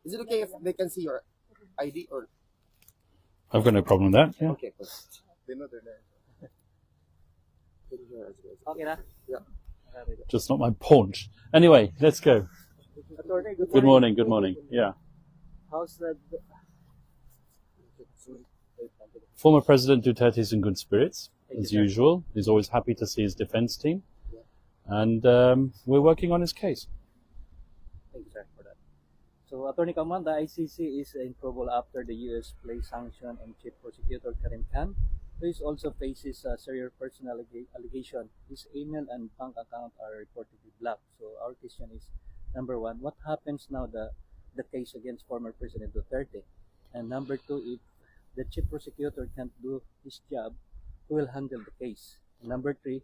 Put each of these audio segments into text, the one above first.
Is it okay if they can see your ID or? I've got no problem with that. Yeah. Okay. They know their name. Okay na? Yeah. Just not my paunch. Anyway, let's go. Attorney, Good morning. Good morning. Yeah. How's the... Former President Duterte is in good spirits, as usual. He's always happy to see his defense team. And we're working on his case. Thank you, sir, for that. So, Attorney Kaufman, the ICC is in trouble after the U.S. placed sanction on Chief Prosecutor Karim Khan, who also faces a serious personal allegation. His email and bank account are reportedly blocked. So, our question is, number one, what happens now the case against former President Duterte? And number two, if the Chief Prosecutor can't do his job, who will handle the case? And number three,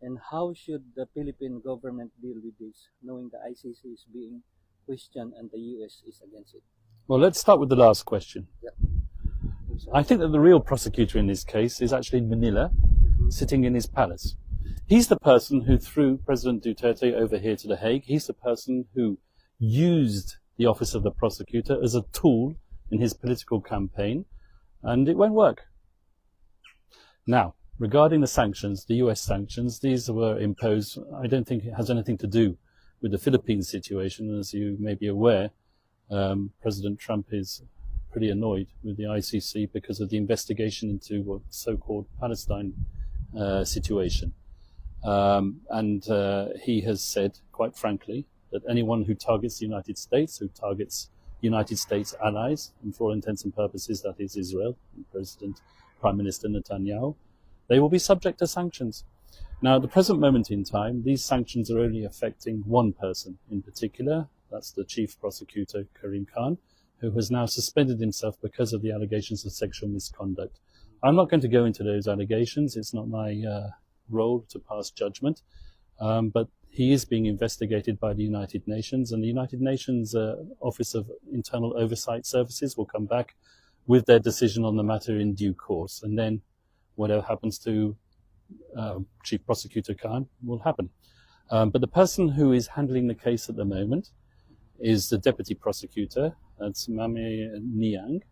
and how should the Philippine government deal with this, knowing the ICC is being questioned and the US is against it? Well, let's start with the last question. Yeah. I think that the real prosecutor in this case is actually in Manila, sitting in his palace. He's the person who threw President Duterte over here to The Hague. He's the person who used the office of the prosecutor as a tool in his political campaign, and it won't work. Now, regarding the sanctions, the US sanctions, these were imposed. I don't think it has anything to do with the Philippines situation. As you may be aware, President Trump is pretty annoyed with the ICC because of the investigation into what so-called Palestine situation. And he has said, quite frankly, that anyone who targets the United States, who targets United States allies, and for all intents and purposes that is Israel, and Prime Minister Netanyahu, they will be subject to sanctions. Now, at the present moment in time, these sanctions are only affecting one person in particular. That's the Chief Prosecutor, Karim Khan, who has now suspended himself because of the allegations of sexual misconduct. I'm not going to go into those allegations. It's not my role to pass judgment. But he is being investigated by the United Nations, and the United Nations Office of Internal Oversight Services will come back with their decision on the matter in due course. And then whatever happens to Chief Prosecutor Khan will happen. But the person who is handling the case at the moment is the Deputy Prosecutor, that's Mame Niang,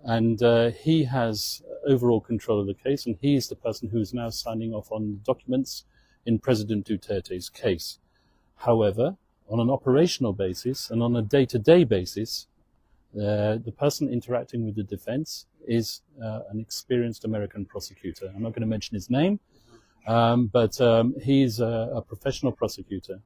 and he has overall control of the case, and he is the person who is now signing off on documents in President Duterte's case. However, on an operational basis and on a day-to-day basis, the person interacting with the defense is an experienced American prosecutor. I'm not going to mention his name, but he's a professional prosecutor.